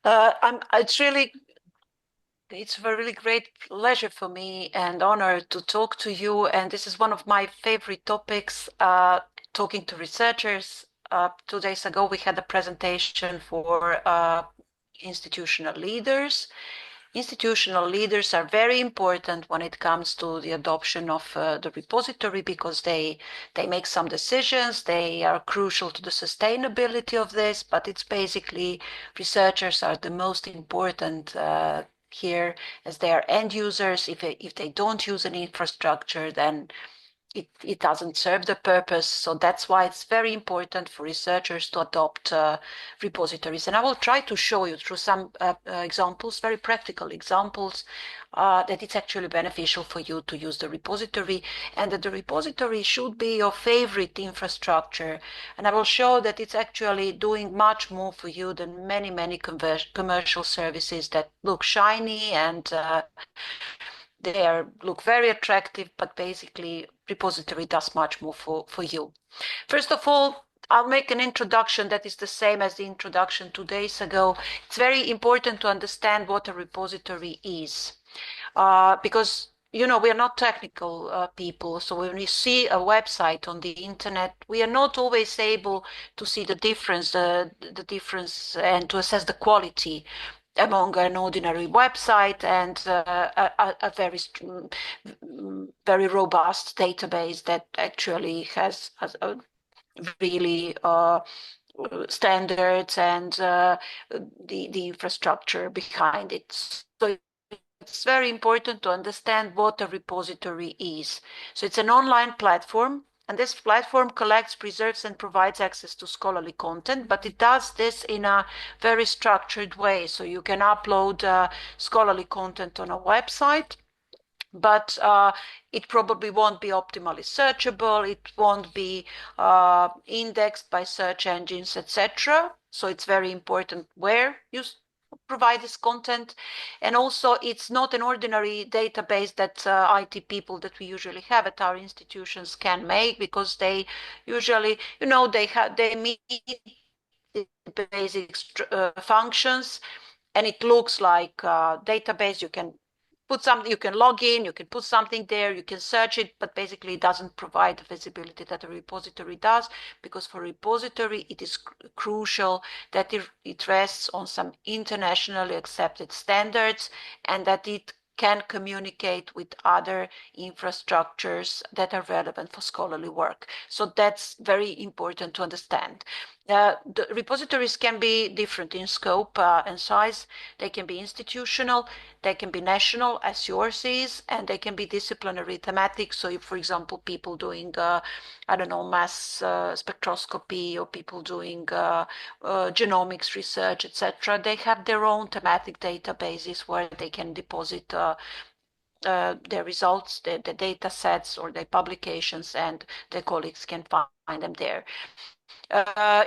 It's a really great pleasure for me and honor to talk to you. And this is one of my favorite topics, talking to researchers. 2 days ago, we had a presentation for institutional leaders. Institutional leaders are very important when it comes to the adoption of the repository because they make some decisions. They are crucial to the sustainability of this, but it's basically researchers are the most important here as they are end users. If they don't use an infrastructure, then it doesn't serve the purpose. So that's why it's very important for researchers to adopt repositories. And I will try to show you through some examples, very practical examples, that it's actually beneficial for you to use the repository and that the repository should be your favorite infrastructure. And I will show that it's actually doing much more for you than many commercial services that look shiny and they look very attractive, but basically repository does much more for you. First of all, I'll make an introduction that is the same as the introduction 2 days ago. It's very important to understand what a repository is, because we are not technical people. So when we see a website on the internet, we are not always able to see the difference and to assess the quality among an ordinary website and a very robust database that actually has a really standards and the infrastructure behind it. So it's very important to understand what a repository is. So it's an online platform, and this platform collects, preserves, and provides access to scholarly content, but it does this in a very structured way. So you can upload scholarly content on a website, but it probably won't be optimally searchable. It won't be indexed by search engines, etc. So it's very important where you provide this content. And also, it's not an ordinary database that IT people that we usually have at our institutions can make, because they usually, they meet the basic functions, and it looks like a database. You can put something, you can log in, you can put something there, you can search it, but basically it doesn't provide the visibility that a repository does, because for a repository it is crucial that it rests on some internationally accepted standards and that it can communicate with other infrastructures that are relevant for scholarly work. So that's very important to understand. The repositories can be different in scope and size. They can be institutional, they can be national, as yours is, and they can be disciplinary thematic. So if, for example, people doing, I don't know, mass spectroscopy, or people doing genomics research, etc., they have their own thematic databases where they can deposit their results, the data sets or their publications, and their colleagues can find them there.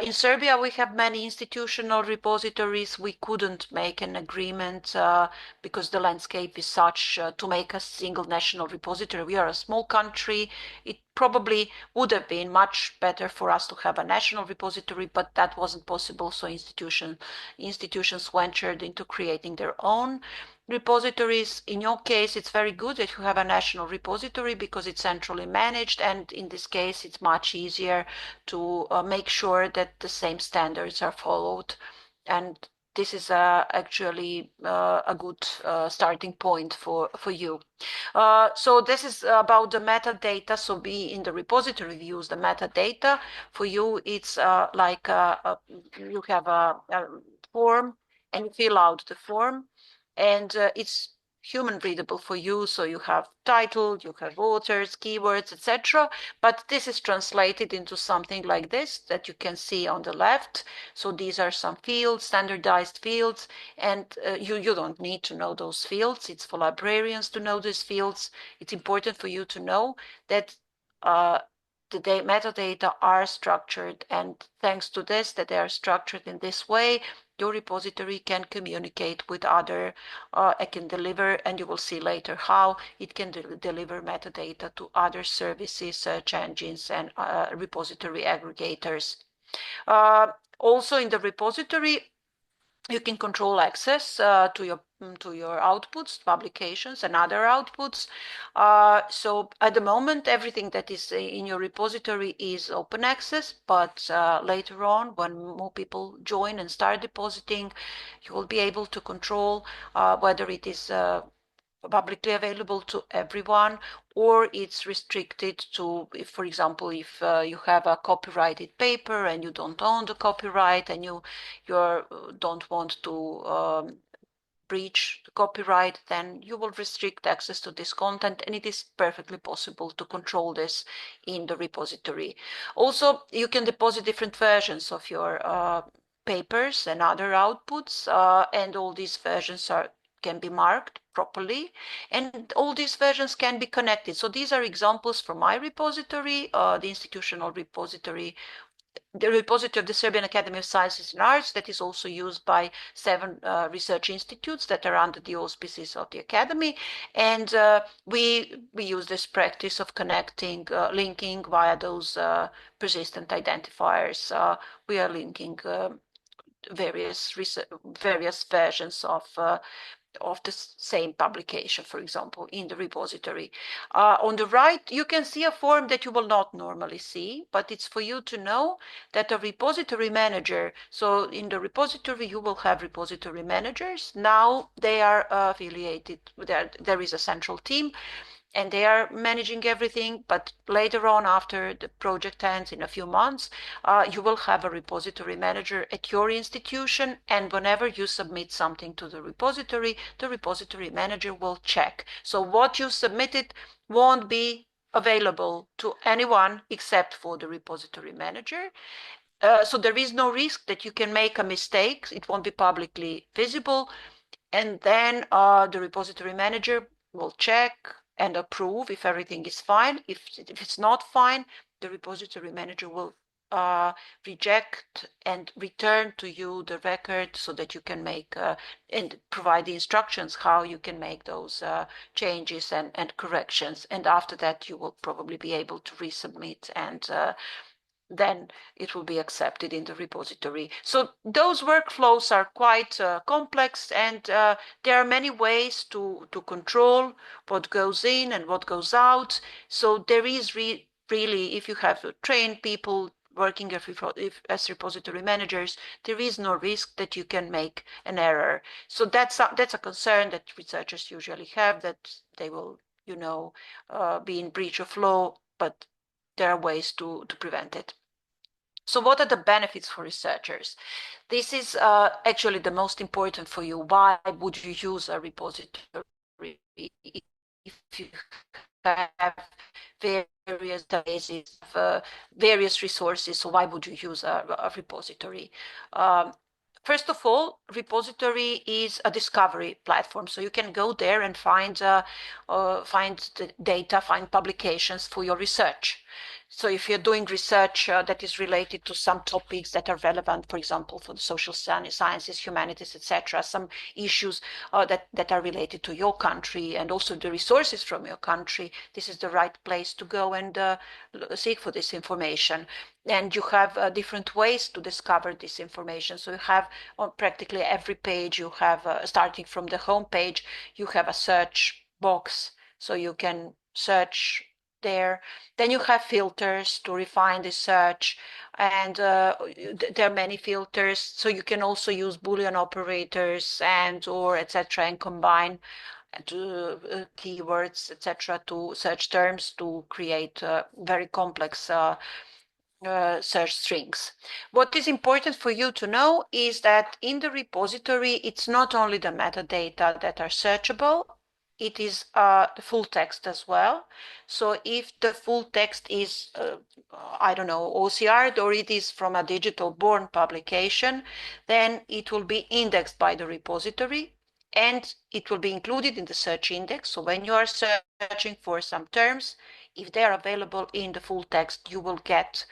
In Serbia, we have many institutional repositories. We couldn't make an agreement because the landscape is such to make a single national repository. We are a small country. It probably would have been much better for us to have a national repository, but that wasn't possible. So institutions ventured into creating their own repositories. In your case, it's very good that you have a national repository because it's centrally managed, and in this case, it's much easier to make sure that the same standards are followed. And this is actually a good starting point for you. So this is about the metadata. So be in the repository, we use the metadata. For you, it's like you have a form and you fill out the form, and it's human readable for you. So you have title, you have authors, keywords, etc. But this is translated into something like this that you can see on the left. So these are some fields, standardized fields, and you don't need to know those fields. It's for librarians to know these fields. It's important for you to know that the metadata are structured, and thanks to this, that they are structured in this way, your repository can communicate with other, it can deliver, and you will see later how it can deliver metadata to other services, search engines, and repository aggregators. Also in the repository, You can control access to your outputs, publications, and other outputs. So at the moment, everything that is in your repository is open access, but later on, when more people join and start depositing, you will be able to control whether it is publicly available to everyone, or it's restricted to, if, for example, if you have a copyrighted paper and you don't own the copyright and you don't want to breach the copyright, then you will restrict access to this content, and it is perfectly possible to control this in the repository. Also, you can deposit different versions of your papers and other outputs, and all these versions can be marked properly, and all these versions can be connected. So these are examples from my repository, the institutional repository, the repository of the Serbian Academy of Sciences and Arts, that is also used by 7 research institutes that are under the auspices of the Academy. And we use this practice of connecting, linking via those persistent identifiers. We are linking various versions of the same publication, for example, in the repository. On the right, you can see a form that you will not normally see, but it's for you to know that a repository manager, so in the repository, you will have repository managers. Now they are affiliated, there is a central team, and they are managing everything. But later on, after the project ends in a few months, you will have a repository manager at your institution, and whenever you submit something to the repository manager will check. So what you submitted won't be available to anyone except for the repository manager. So there is no risk that you can make a mistake. It won't be publicly visible. And then the repository manager will check and approve if everything is fine. If it's not fine, the repository manager will reject and return to you the record so that you can make and provide the instructions how you can make those changes and corrections. And after that, you will probably be able to resubmit, and then it will be accepted in the repository. So those workflows are quite complex, and there are many ways to control what goes in and what goes out. So there is really, if you have trained people working as repository managers, there is no risk that you can make an error. So that's a concern that researchers usually have, that they will, be in breach of law, but there are ways to prevent it. So what are the benefits for researchers? This is actually the most important for you. Why would you use a repository if you have various databases, various resources? So why would you use a repository? First of all, repository is a discovery platform, so you can go there and find the data, find publications for your research. So if you're doing research that is related to some topics that are relevant, for example, for the social sciences, humanities, etc., some issues that are related to your country and also the resources from your country, this is the right place to go and seek for this information. And you have different ways to discover this information. So you have on practically every page, you have, starting from the home page, you have a search box, so you can search there. Then you have filters to refine the search, and there are many filters. So you can also use Boolean operators and or etc. and combine keywords etc. to search terms to create very complex search strings. What is important for you to know is that in the repository, it's not only the metadata that are searchable, it is the full text as well. So if the full text is, I don't know, OCR'd, or it is from a digital born publication, then it will be indexed by the repository and it will be included in the search index. So when you are searching for some terms, if they are available in the full text, you will get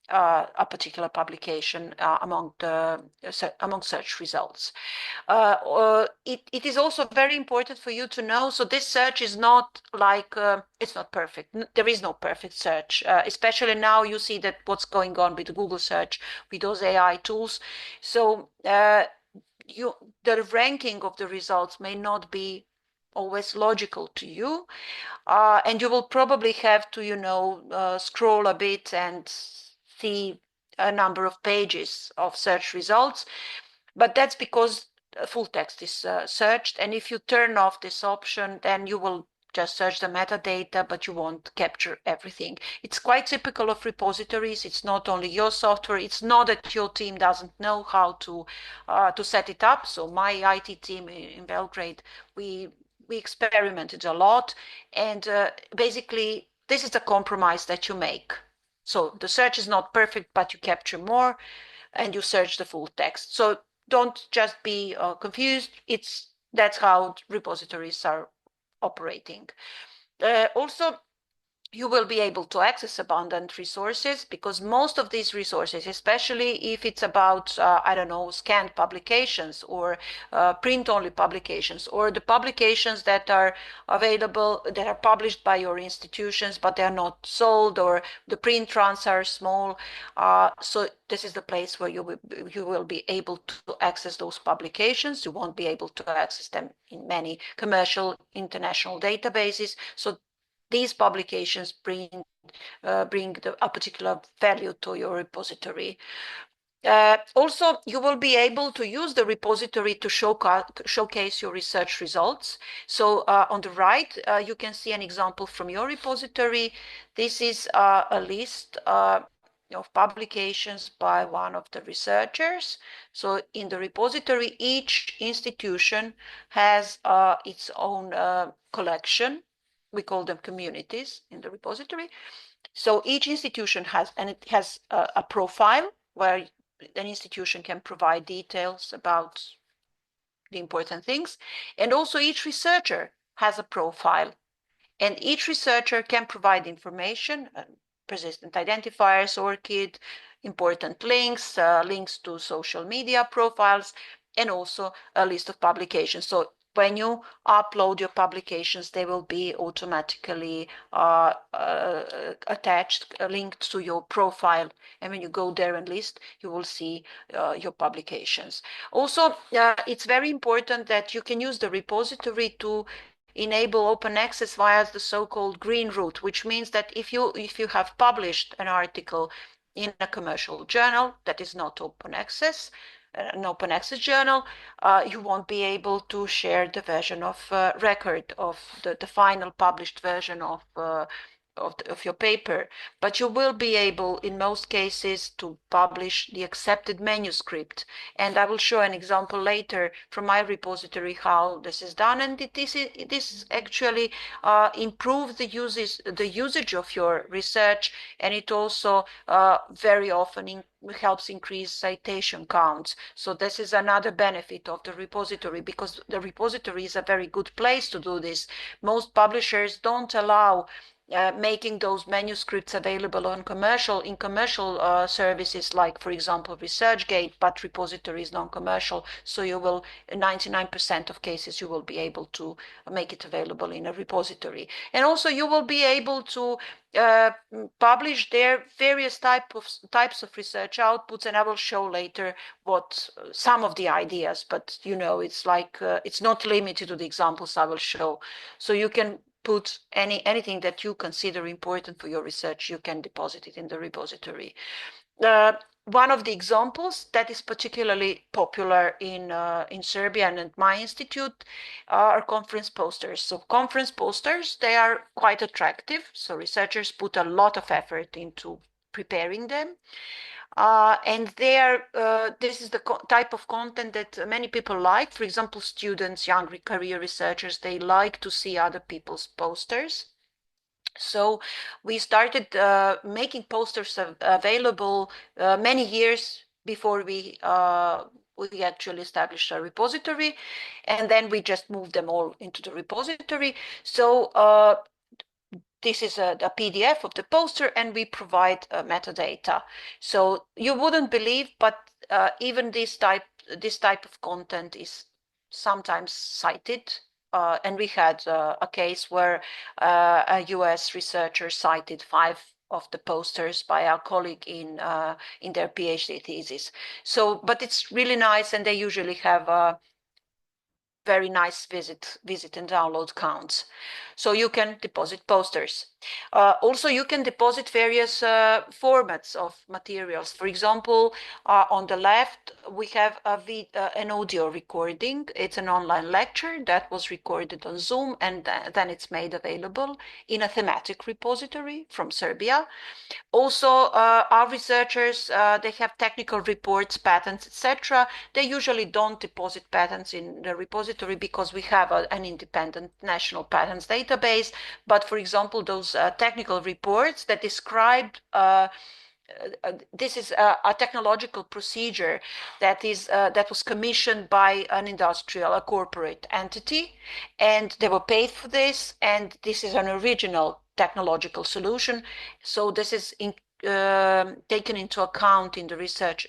a particular publication among search results. It is also very important for you to know, so this search is not like, it's not perfect. There is no perfect search, especially now you see that what's going on with Google search, with those AI tools. So the ranking of the results may not be always logical to you, and you will probably have to, scroll a bit and see a number of pages of search results. But that's because full text is searched. And if you turn off this option, then you will just search the metadata, but you won't capture everything. It's quite typical of repositories. It's not only your software. It's not that your team doesn't know how to set it up. So my IT team in Belgrade, we experimented a lot, and basically this is the compromise that you make. So the search is not perfect, but you capture more, and you search the full text. So don't just be confused. That's how repositories are operating. Also, you will be able to access abundant resources, because most of these resources, especially if it's about, I don't know, scanned publications or print-only publications, or the publications that are available, that are published by your institutions, but they are not sold, or the print runs are small. So this is the place where you will be able to access those publications. You won't be able to access them in many commercial international databases. So these publications bring a particular value to your repository. Also, you will be able to use the repository to showcase your research results. So on the right, you can see an example from your repository. This is a list of publications by one of the researchers. So in the repository, each institution has its own collection. We call them communities in the repository. So each institution has, and it has a profile where an institution can provide details about the important things. And also each researcher has a profile, and each researcher can provide information, persistent identifiers, ORCID, important links, links to social media profiles, and also a list of publications. So when you upload your publications, they will be automatically attached, linked to your profile. And when you go there and list, you will see your publications. Also, it's very important that you can use the repository to enable open access via the so-called green route, which means that if you have published an article in a commercial journal that is not open access, an open access journal, you won't be able to share the version of record of the final published version of your paper, but you will be able in most cases to publish the accepted manuscript. And I will show an example later from my repository how this is done. And this actually improves the usage of your research, and it also very often helps increase citation counts. So this is another benefit of the repository, because the repository is a very good place to do this. Most publishers don't allow making those manuscripts available in commercial services, like, for example, ResearchGate, but repository is non-commercial. So you will, in 99% of cases, you will be able to make it available in a repository. And also you will be able to publish there various types of research outputs, and I will show later what some of the ideas, but it's like it's not limited to the examples I will show. So you can put anything that you consider important for your research, you can deposit it in the repository. One of the examples that is particularly popular in Serbia and at my institute are conference posters. So conference posters, they are quite attractive. So researchers put a lot of effort into preparing them. And this is the type of content that many people like. For example, students, young career researchers, they like to see other people's posters. So we started making posters available many years before we actually established a repository, and then we just moved them all into the repository. So this is a PDF of the poster, and we provide metadata. So you wouldn't believe, but even this type of content is sometimes cited. And we had a case where a US researcher cited 5 of the posters by our colleague in their PhD thesis. So, but it's really nice, and they usually have very nice visit and download counts. So you can deposit posters. Also, you can deposit various formats of materials. For example, on the left, we have an audio recording. It's an online lecture that was recorded on Zoom, and then it's made available in a thematic repository from Serbia. Also, our researchers, they have technical reports, patents, etc. They usually don't deposit patents in the repository because we have an independent national patents database. But for example, those technical reports that describe this is a technological procedure that was commissioned by an industrial, a corporate entity, and they were paid for this. And this is an original technological solution. So this is taken into account in the research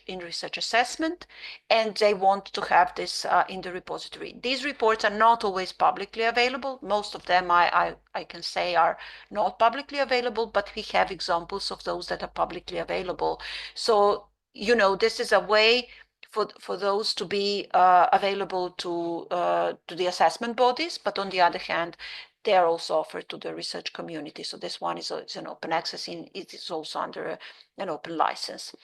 assessment, and they want to have this in the repository. These reports are not always publicly available. Most of them I can say are not publicly available, but we have examples of those that are publicly available. So, you know, this is a way for those to be available to the assessment bodies, but on the other hand, they are also offered to the research community. So this one is an open access, it is also under an open license.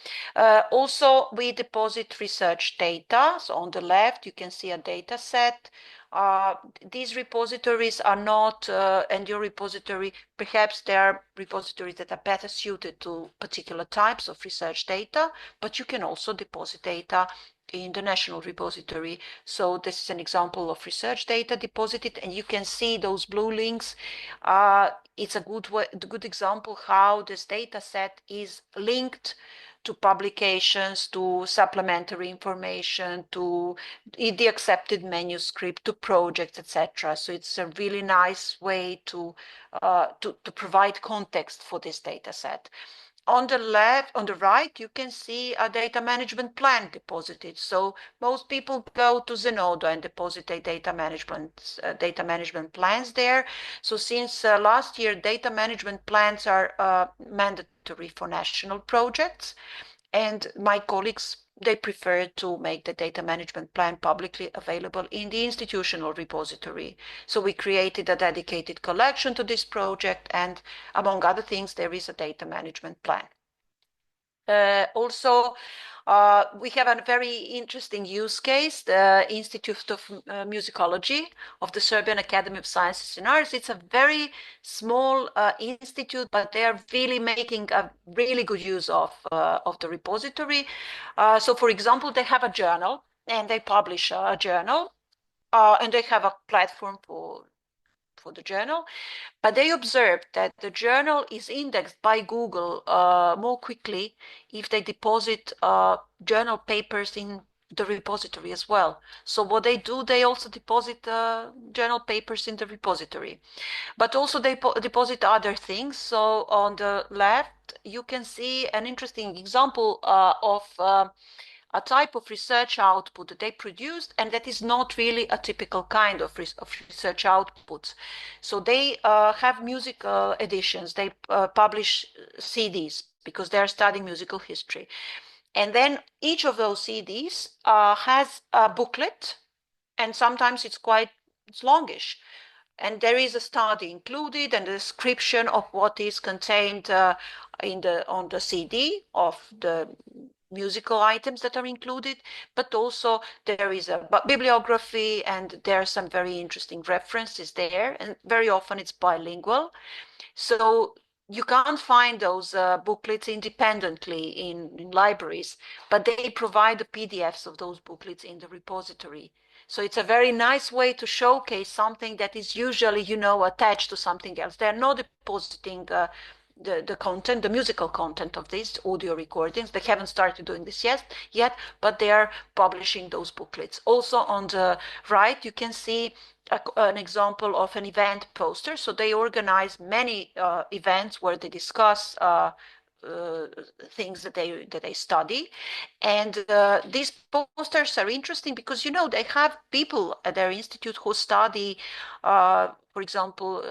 Also, we deposit research data. So on the left, you can see a data set. These repositories are not, and your repository, perhaps there are repositories that are better suited to particular types of research data, but you can also deposit data in the national repository. So this is an example of research data deposited, and you can see those blue links. It's a good example how this data set is linked to publications, to supplementary information, to the accepted manuscript, to projects, etc. So it's a really nice way to provide context for this data set. On the left, on the right, you can see a data management plan deposited. So most people go to Zenodo and deposit their data management plans there. So since last year, data management plans are mandatory for national projects, and my colleagues, they prefer to make the data management plan publicly available in the institutional repository. So we created a dedicated collection to this project, and among other things, there is a data management plan. Also, we have a very interesting use case, the Institute of Musicology of the Serbian Academy of Sciences and Arts. It's a very small institute, but they are really making a really good use of the repository. So, for example, they have a journal, and they publish a journal, and they have a platform for the journal. But they observed that the journal is indexed by Google more quickly if they deposit journal papers in the repository as well. So what they do, they also deposit journal papers in the repository. But also they deposit other things. So on the left, you can see an interesting example of a type of research output that they produced, and that is not really a typical kind of research outputs. So they have music editions, they publish CDs because they are studying musical history. And then each of those CDs has a booklet, and sometimes it's longish. And there is a study included and a description of what is contained on the CD of the musical items that are included, but also there is a bibliography, and there are some very interesting references there, and very often it's bilingual. So you can't find those booklets independently in libraries, but they provide the PDFs of those booklets in the repository. So it's a very nice way to showcase something that is usually, attached to something else. They're not depositing the content, the musical content of these audio recordings. They haven't started doing this yet, but they are publishing those booklets. Also on the right, you can see an example of an event poster. So they organize many events where they discuss things that they study, and these posters are interesting because they have people at their institute who study, for for example,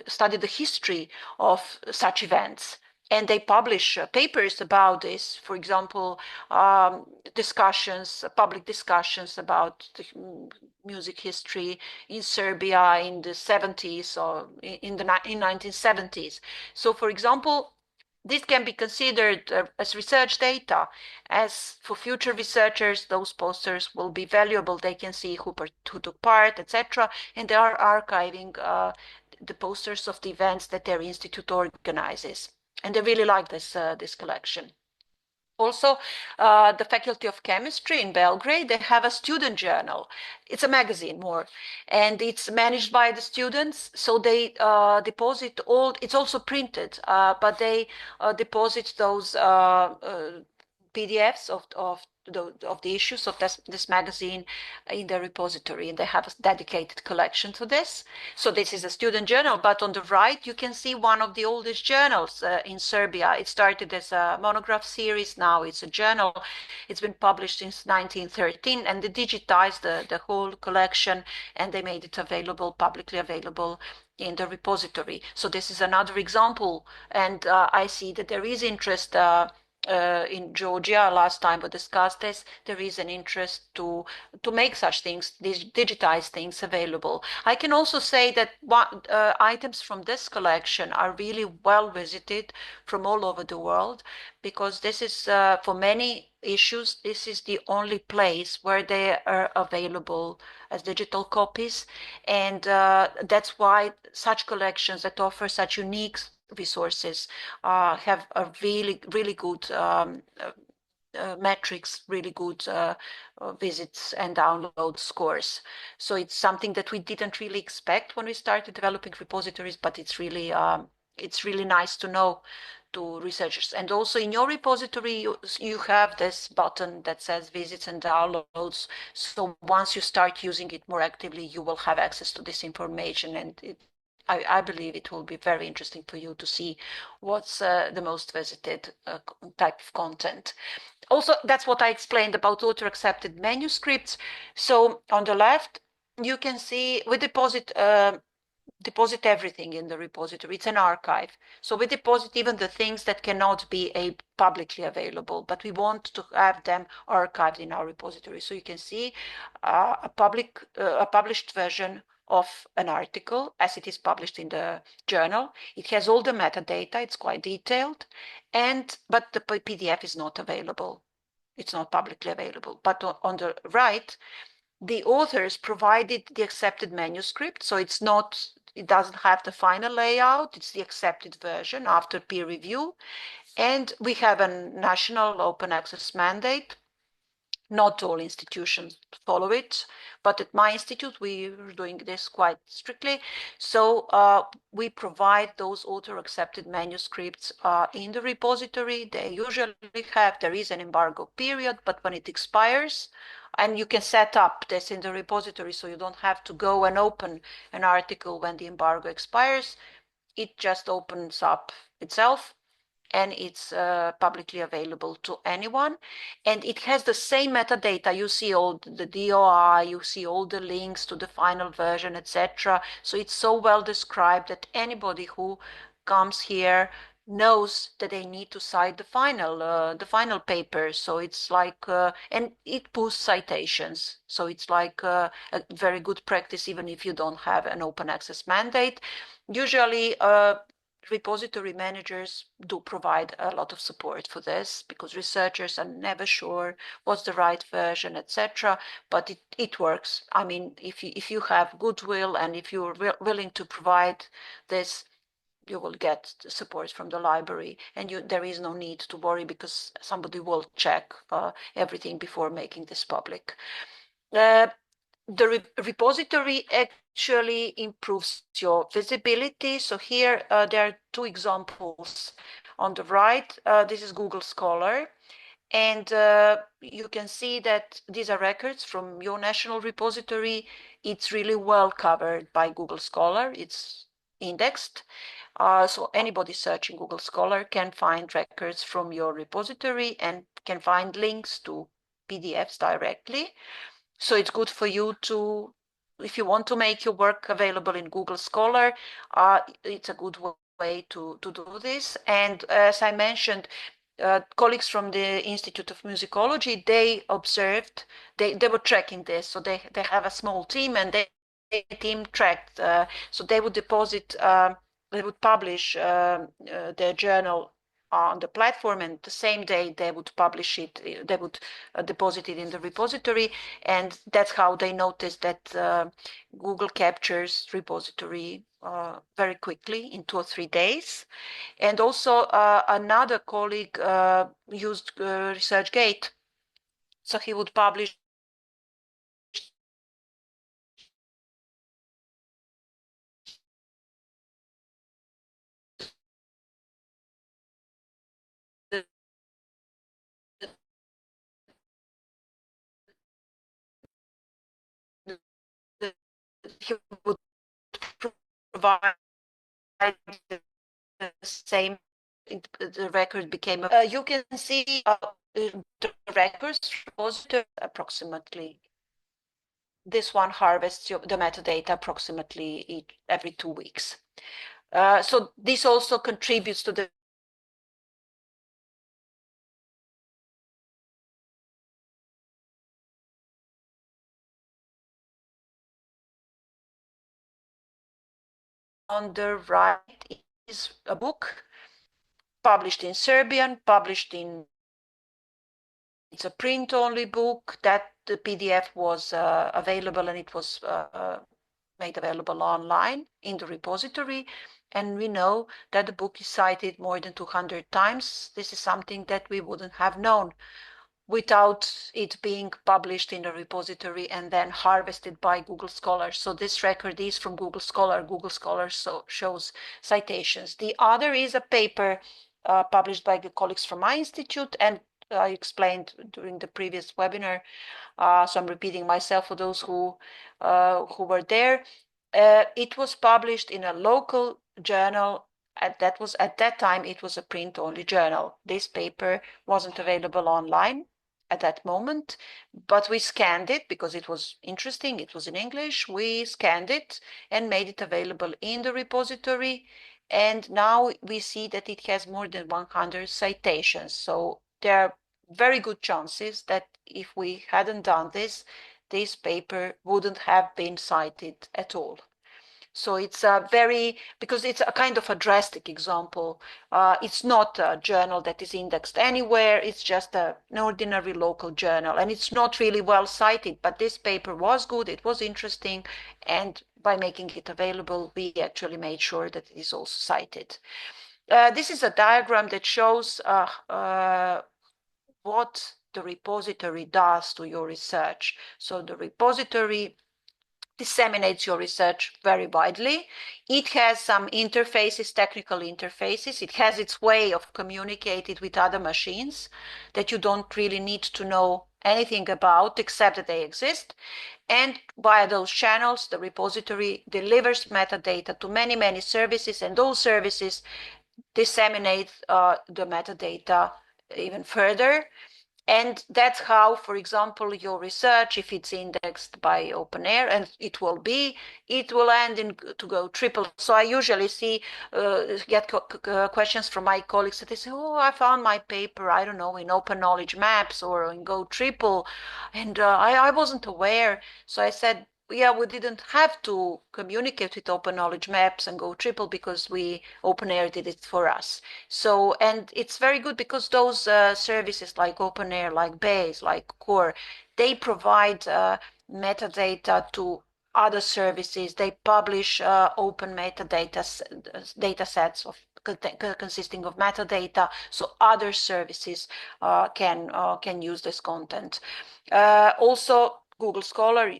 study the history of such events. And they publish papers about this, for example, public discussions about the music history in Serbia in the 70s or in 1970s. So, for example, this can be considered as research data. As for future researchers, those posters will be valuable. They can see who took part, etc. And they are archiving the posters of the events that their institute organizes. And they really like this collection. Also, the Faculty of Chemistry in Belgrade, they have a student journal. It's a magazine more, and it's managed by the students. So they deposit it's also printed, but they deposit those PDFs of the issues of this magazine in the repository, and they have a dedicated collection to this. So this is a student journal, but on the right you can see one of the oldest journals in Serbia. It started as a monograph series, now it's a journal. It's been published since 1913, and they digitized the whole collection, and they made it available, publicly available in the repository. So this is another example, and I see that there is interest in Georgia. Last time we discussed this, there is an interest to make such things, these digitized things, available. I can also say that items from this collection are really well visited from all over the world, because this is for many issues, this is the only place where they are available as digital copies, and that's why such collections that offer such unique resources have a really good metrics, really good visits and download scores. So it's something that we didn't really expect when we started developing repositories, but it's really nice to know to researchers. And also in your repository, you have this button that says visits and downloads. So once you start using it more actively, you will have access to this information, and I believe it will be very interesting for you to see what's the most visited type of content. Also, that's what I explained about author-accepted manuscripts. So on the left, you can see we deposit everything in the repository. It's an archive. So we deposit even the things that cannot be publicly available, but we want to have them archived in our repository. So you can see a published version of an article as it is published in the journal. It has all the metadata. It's quite detailed, but the PDF is not available. It's not publicly available. But on the right, the authors provided the accepted manuscript, so it doesn't have the final layout. It's the accepted version after peer review, and we have a national open access mandate. Not all institutions follow it, but at my institute, we're doing this quite strictly. So we provide those author-accepted manuscripts in the repository. They usually there is an embargo period, but when it expires, and you can set up this in the repository, so you don't have to go and open an article when the embargo expires. It just opens up itself, and it's publicly available to anyone. And it has the same metadata. You see all the DOI, you see all the links to the final version, etc. So it's so well described that anybody who comes here knows that they need to cite the final paper. So it's like, and it boosts citations. So it's like a very good practice, even if you don't have an open access mandate. Usually, repository managers do provide a lot of support for this, because researchers are never sure what's the right version, etc. But it works. I mean, if you have goodwill and if you're willing to provide this, you will get support from the library, and there is no need to worry, because somebody will check everything before making this public. The repository actually improves your visibility. So here there are two examples. On the right, this is Google Scholar. And you can see that these are records from your national repository. It's really well covered by Google Scholar. It's indexed. So anybody searching Google Scholar can find records from your repository and can find links to PDFs directly. So it's good for you to if you want to make your work available in Google Scholar, it's a good way to do this. And as I mentioned, colleagues from the Institute of Musicology, they observed, they were tracking this. So they have a small team, and their team tracked. So they would deposit, they would publish their journal on the platform, and the same day they would publish it, they would deposit it in the repository. And that's how they noticed that Google captures repository very quickly in 2 or 3 days. And also another colleague used ResearchGate. So he would publish the, the, the he would provide the same, the record became, you can see the records repository approximately. This one harvests the metadata approximately every 2 weeks. So this also contributes to the on the right is a book published in Serbian, published in, it's a print-only book. That the PDF was available, and it was made available online in the repository. And we know that the book is cited more than 200 times. This is something that we wouldn't have known without it being published in a repository and then harvested by Google Scholar. So this record is from Google Scholar. Google Scholar shows citations. The other is a paper published by the colleagues from my institute, and I explained during the previous webinar, so I'm repeating myself for those who were there. It was published in a local journal. At that time, it was a print-only journal. This paper wasn't available online at that moment, but we scanned it because it was interesting. It was in English. We scanned it and made it available in the repository. And now we see that it has more than 100 citations. So there are very good chances that if we hadn't done this, this paper wouldn't have been cited at all. So it's a very, because it's a kind of a drastic example. It's not a journal that is indexed anywhere. It's just an ordinary local journal, and it's not really well cited, but this paper was good. It was interesting. And by making it available, we actually made sure that it is also cited. This is a diagram that shows what the repository does to your research. So the repository disseminates your research very widely. It has some interfaces, technical interfaces. It has its way of communicating with other machines that you don't really need to know anything about except that they exist. And via those channels, the repository delivers metadata to many, many services, and those services disseminate the metadata even further. And that's how, for example, your research, if it's indexed by OpenAIRE, and it will be, it will end in to go triple. So I usually get questions from my colleagues that they say, oh, I found my paper, I don't know, in Open Knowledge Maps or in Go Triple, and I wasn't aware. So I said, yeah, we didn't have to communicate with Open Knowledge Maps and Go Triple because OpenAIRE did it for us. So, and it's very good because those services like OpenAIRE, like Bayes, like Core, they provide metadata to other services. They publish open data sets of consisting of metadata, so other services can use this content. Also, Google Scholar,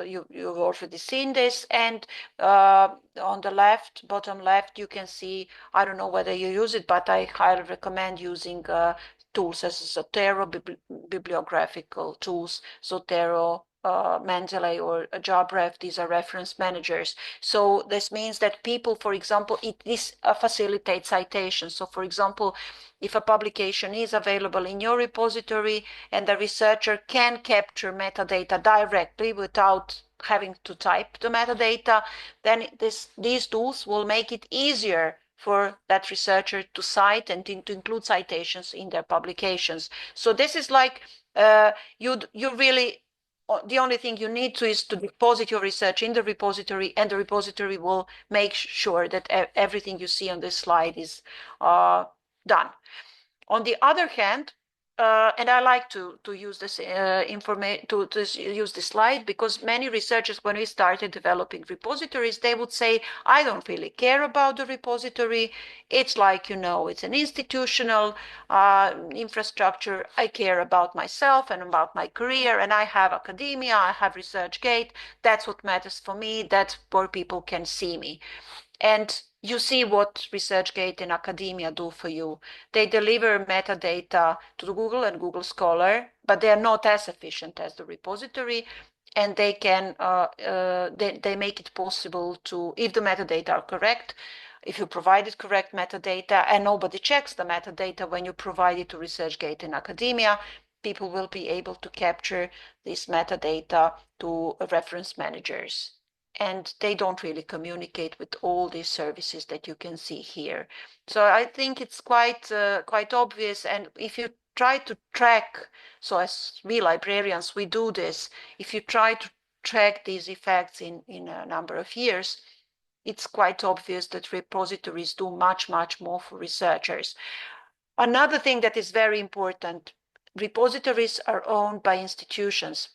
you've already seen this, and on the left, bottom left, you can see, I don't know whether you use it, but I highly recommend using tools as Zotero, bibliographical tools, Zotero, Mendeley or a job ref, these are reference managers. So this means that people, for example, this facilitates citation. So for example, if a publication is available in your repository and the researcher can capture metadata directly without having to type the metadata, then these tools will make it easier for that researcher to cite and to include citations in their publications. So this is like you really the only thing you need to is to deposit your research in the repository, and the repository will make sure that everything you see on this slide is done. On the other hand, and I like to use this information to use this slide, because many researchers, when we started developing repositories, they would say, I don't really care about the repository. It's like, it's an institutional infrastructure. I care about myself and about my career, and I have academia, I have ResearchGate. That's what matters for me. That's where people can see me. And you see what ResearchGate and academia do for you. They deliver metadata to Google and Google Scholar, but they are not as efficient as the repository, and they can they make it possible to, if the metadata are correct, if you provided correct metadata, and nobody checks the metadata when you provide it to ResearchGate and academia, people will be able to capture this metadata to reference managers. And they don't really communicate with all these services that you can see here. So I think it's quite obvious. And if you try to track, so as we librarians, we do this, if you try to track these effects in a number of years, it's quite obvious that repositories do much, much more for researchers. Another thing that is very important, repositories are owned by institutions.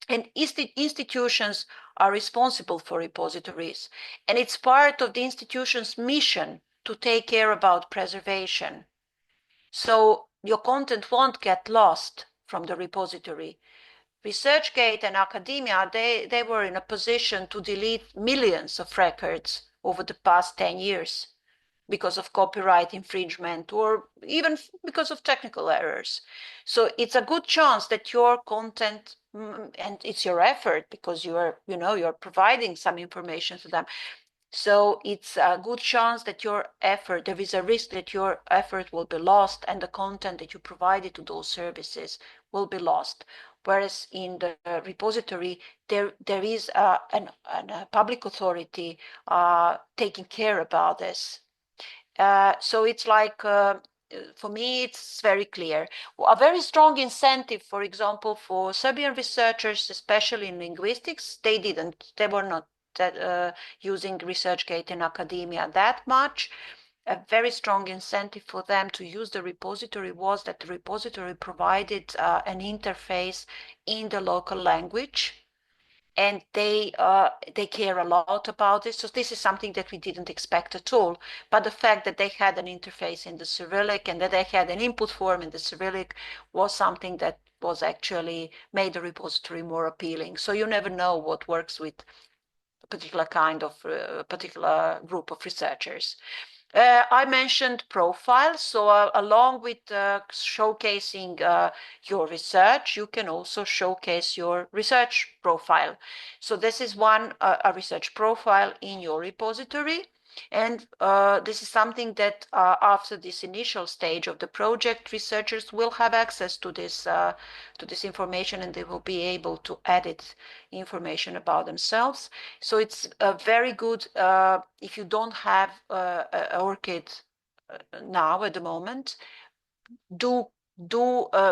And institutions are responsible for repositories. And it's part of the institution's mission to take care about preservation. So your content won't get lost from the repository. ResearchGate and academia, they were in a position to delete millions of records over the past 10 years because of copyright infringement or even because of technical errors. So it's a good chance that your content, and it's your effort because you're providing some information to them. So it's a good chance that there is a risk that your effort will be lost and the content that you provided to those services will be lost. Whereas in the repository, there is a public authority taking care about this. So it's like, for me, it's very clear. A very strong incentive, for example, for Serbian researchers, especially in linguistics, they were not using ResearchGate in academia that much. A very strong incentive for them to use the repository was that the repository provided an interface in the local language. And they care a lot about this. So this is something that we didn't expect at all. But the fact that they had an interface in the Cyrillic and that they had an input form in the Cyrillic was something that was actually made the repository more appealing. So you never know what works with a particular kind of particular group of researchers. I mentioned profiles, so along with showcasing your research, you can also showcase your research profile. So this is a research profile in your repository. And this is something that after this initial stage of the project, researchers will have access to this information, and they will be able to edit information about themselves. So it's very good if you don't have ORCID now at the moment. Do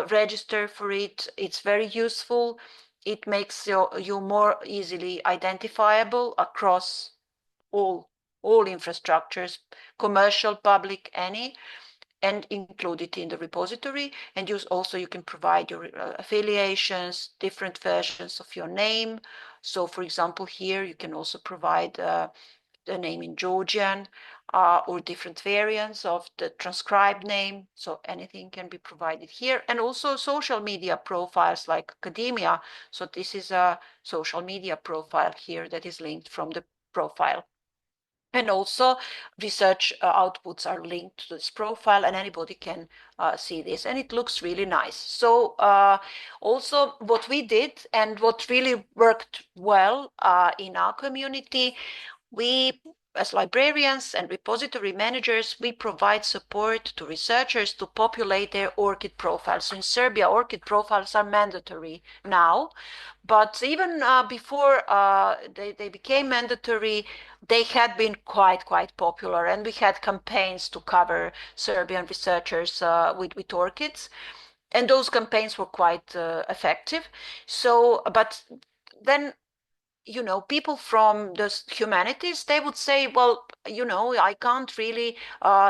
register for it. It's very useful. It makes you more easily identifiable across all infrastructures, commercial, public, any, and include it in the repository. And you can provide your affiliations, different versions of your name. So for example, here you can also provide the name in Georgian or different variants of the transcribed name. So anything can be provided here. And also social media profiles like academia. So this is a social media profile here that is linked from the profile. And also, research outputs are linked to this profile, and anybody can see this, and it looks really nice. So, also, what we did and what really worked well in our community, we, as librarians and repository managers, we provide support to researchers to populate their ORCID profiles. So in Serbia, ORCID profiles are mandatory now, but even before they became mandatory, they had been quite popular, and we had campaigns to cover Serbian researchers with ORCIDs, and those campaigns were quite effective. So, but then, people from the humanities, they would say, well, I can't really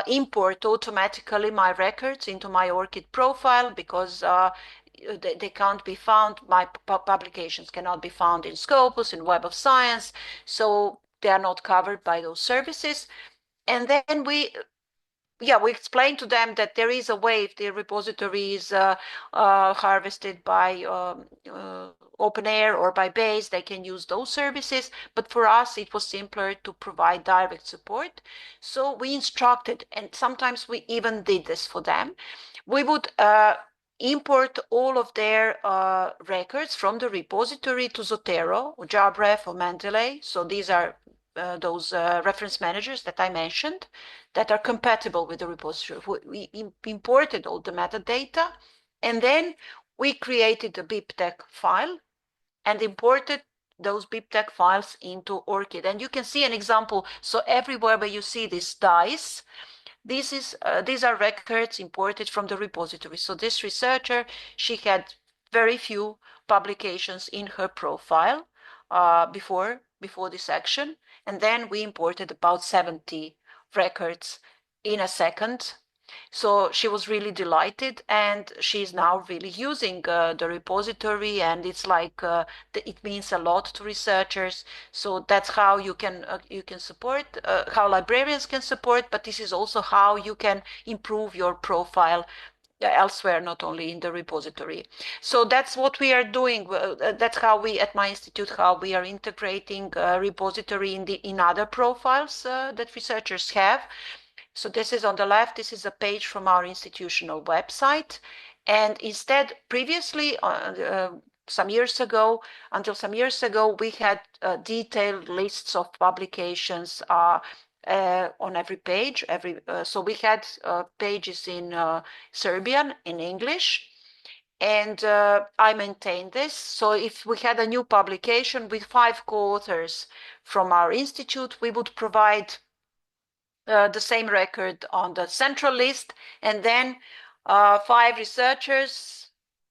import automatically my records into my ORCID profile because they can't be found. My publications cannot be found in Scopus, in Web of Science, so they are not covered by those services. And then we explained to them that there is a way. If the repository is harvested by OpenAir or by Base, they can use those services. But for us, it was simpler to provide direct support. So we instructed, and sometimes we even did this for them. We would import all of their records from the repository to Zotero, or JabRef, or Mendeley. So these are those reference managers that I mentioned that are compatible with the repository. We imported all the metadata, and then we created a BibTeX file and imported those BibTeX files into ORCID. And you can see an example. So everywhere where you see this dice, these are records imported from the repository. So this researcher, she had very few publications in her profile before this action, and then we imported about 70 records in a second. So she was really delighted, and she's now really using the repository, and it's like it means a lot to researchers. So that's how you can support, how librarians can support, but this is also how you can improve your profile elsewhere, not only in the repository. So that's what we are doing. That's how we at my institute, how we are integrating repository in other profiles that researchers have. So this is on the left. This is a page from our institutional website. And instead, previously, until some years ago, we had detailed lists of publications on every page. So we had pages in Serbian, in English, and I maintained this. So if we had a new publication with 5 co-authors from our institute, we would provide the same record on the central list, and then 5 researchers,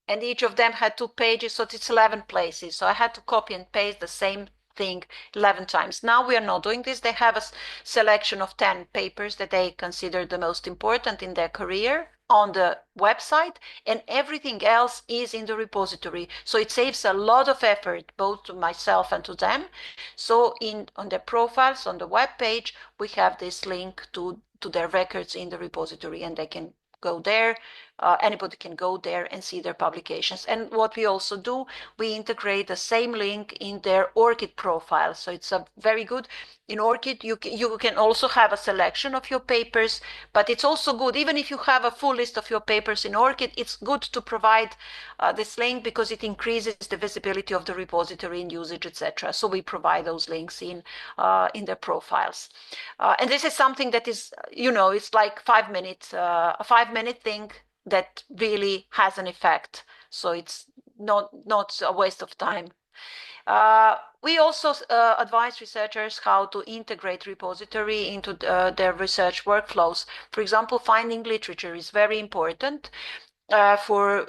and each of them had 2 pages, so it's 11 places. So I had to copy and paste the same thing 11 times. Now we are not doing this. They have a selection of 10 papers that they consider the most important in their career on the website, and everything else is in the repository. So it saves a lot of effort, both to myself and to them. So on their profiles on the web page, we have this link to their records in the repository, and they can go there. Anybody can go there and see their publications. And what we also do, we integrate the same link in their ORCID profile. So it's a very good. In ORCID, you can also have a selection of your papers, but it's also good, even if you have a full list of your papers in ORCID, it's good to provide this link because it increases the visibility of the repository and usage, etc. So we provide those links in their profiles. And this is something that is, it's like 5 minutes, a 5-minute thing that really has an effect. So it's not a waste of time. We also advise researchers how to integrate repository into their research workflows. For example, finding literature is very important for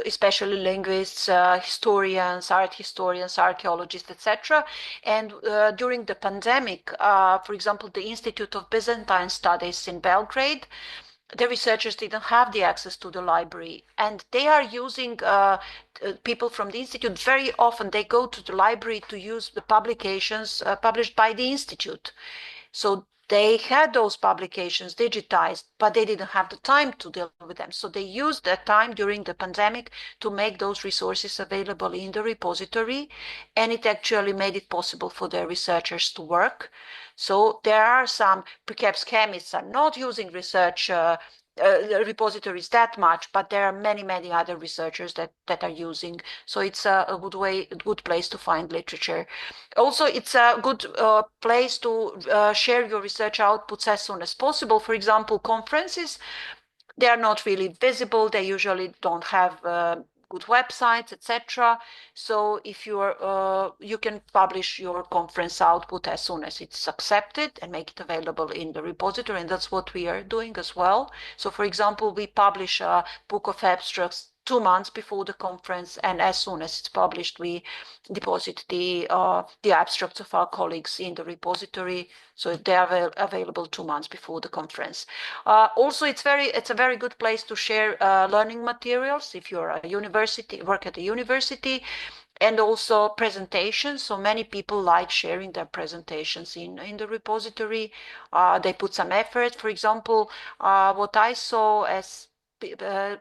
especially linguists, historians, art historians, archaeologists, etc. And during the pandemic, for example, the Institute of Byzantine Studies in Belgrade, the researchers didn't have the access to the library, and they are using people from the institute. Very often they go to the library to use the publications published by the institute. So they had those publications digitized, but they didn't have the time to deal with them. So they used that time during the pandemic to make those resources available in the repository, and it actually made it possible for their researchers to work. So there are some, perhaps chemists are not using repositories that much, but there are many other researchers that are using. So it's a good place to find literature. Also, it's a good place to share your research outputs as soon as possible. For example, conferences, they are not really visible. They usually don't have good websites, etc. So if you can publish your conference output as soon as it's accepted and make it available in the repository, and that's what we are doing as well. So for example, we publish a book of abstracts 2 months before the conference, and as soon as it's published, we deposit the abstracts of our colleagues in the repository, so they are available 2 months before the conference. Also, it's a very good place to share learning materials if you're a university, work at a university, and also presentations. So many people like sharing their presentations in the repository. They put some effort. For example, what I saw as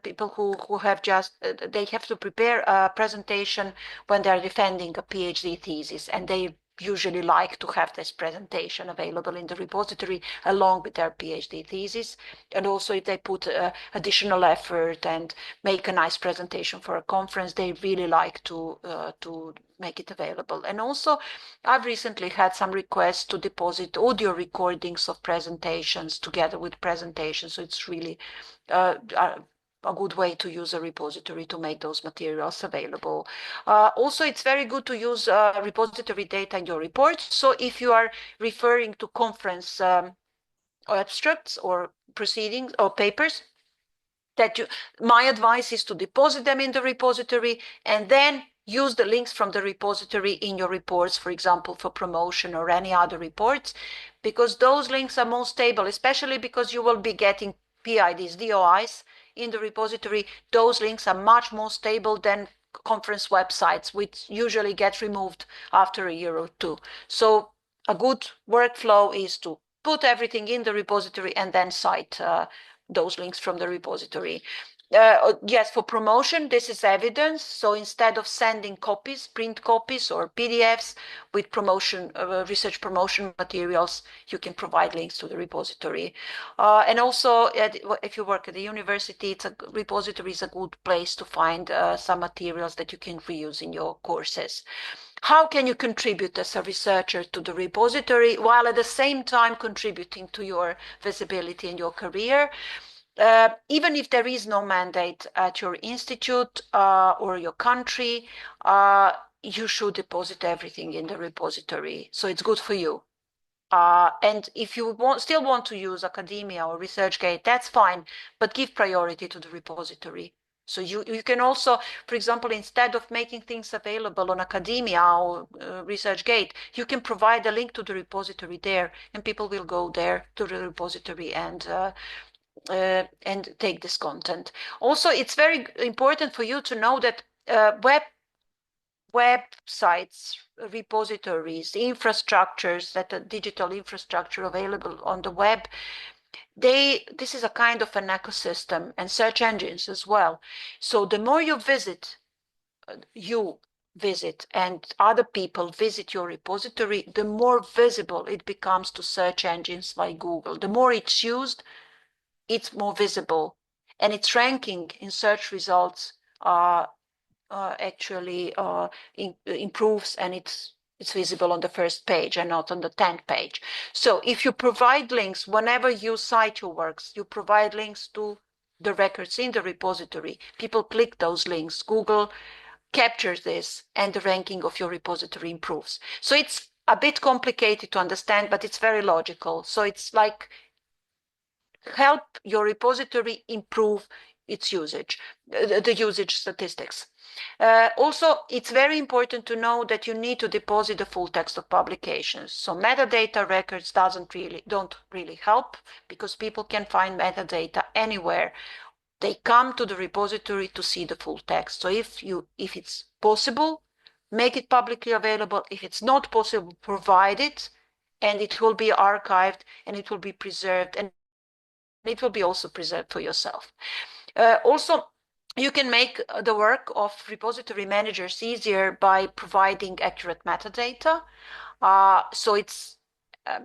people who have just they have to prepare a presentation when they're defending a PhD thesis, and they usually like to have this presentation available in the repository along with their PhD thesis. And also if they put additional effort and make a nice presentation for a conference, they really like to make it available. And also, I've recently had some requests to deposit audio recordings of presentations together with presentations. So it's really a good way to use a repository to make those materials available. Also, it's very good to use repository data in your reports. So if you are referring to conference abstracts or proceedings or papers, my advice is to deposit them in the repository and then use the links from the repository in your reports, for example, for promotion or any other reports, because those links are more stable, especially because you will be getting PIDs, DOIs in the repository. Those links are much more stable than conference websites, which usually get removed after a year or two. So a good workflow is to put everything in the repository and then cite those links from the repository. Yes, for promotion, this is evidence. So instead of sending copies, print copies or PDFs with research promotion materials, you can provide links to the repository. And also, if you work at the university, repository is a good place to find some materials that you can reuse in your courses. How can you contribute as a researcher to the repository while at the same time contributing to your visibility in your career? Even if there is no mandate at your institute or your country, you should deposit everything in the repository. So it's good for you. And if you still want to use academia or ResearchGate, that's fine, but give priority to the repository. So you can also, for example, instead of making things available on academia or ResearchGate, you can provide a link to the repository there, and people will go there to the repository and take this content. Also, it's very important for you to know that websites, repositories, infrastructures, that a digital infrastructure available on the web, this is a kind of an ecosystem, and search engines as well. So the more you visit and other people visit your repository, the more visible it becomes to search engines like Google. The more it's used, it's more visible, and its ranking in search results actually improves, and it's visible on the first page and not on the 10th page. So if you provide links, whenever you cite your works, you provide links to the records in the repository. People click those links. Google captures this, and the ranking of your repository improves. So it's a bit complicated to understand, but it's very logical. So it's like help your repository improve its usage, the usage statistics. Also, it's very important to know that you need to deposit the full text of publications. So metadata records don't really help, because people can find metadata anywhere. They come to the repository to see the full text. So if it's possible, make it publicly available. If it's not possible, provide it, and it will be archived, and it will be preserved, and it will be also preserved for yourself. Also, you can make the work of repository managers easier by providing accurate metadata. So it's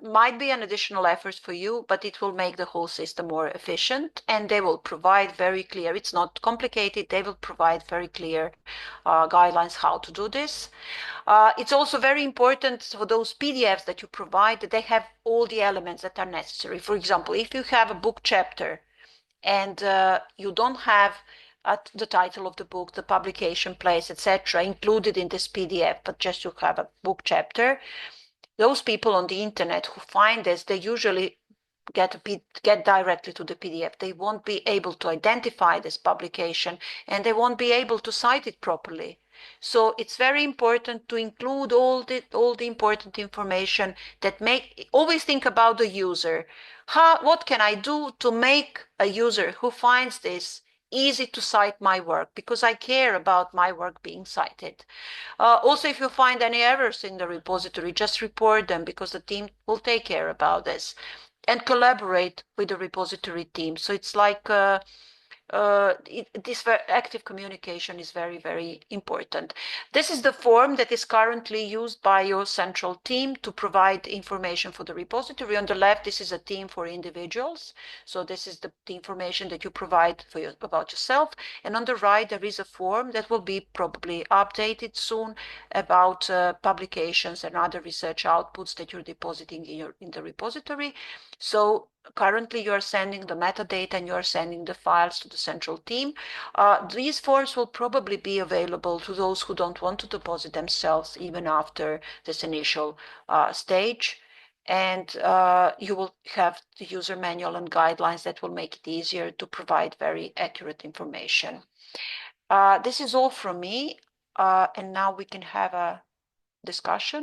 might be an additional effort for you, but it will make the whole system more efficient, and they will provide very clear, it's not complicated, they will provide very clear guidelines how to do this. It's also very important for those PDFs that you provide that they have all the elements that are necessary. For example, if you have a book chapter and you don't have the title of the book, the publication place, etc., included in this PDF, but just you have a book chapter, those people on the internet who find this, they usually get directly to the PDF. They won't be able to identify this publication, and they won't be able to cite it properly. So it's very important to include all the important information that always think about the user. What can I do to make a user who finds this easy to cite my work, because I care about my work being cited. Also, if you find any errors in the repository, just report them, because the team will take care about this, and collaborate with the repository team. So it's like this active communication is very, very important. This is the form that is currently used by your central team to provide information for the repository. On the left, this is a team for individuals. So this is the information that you provide about yourself. And on the right, there is a form that will be probably updated soon about publications and other research outputs that you're depositing in the repository. So currently you are sending the metadata and you are sending the files to the central team. These forms will probably be available to those who don't want to deposit themselves even after this initial stage. And you will have the user manual and guidelines that will make it easier to provide very accurate information. This is all from me. And now we can have a discussion.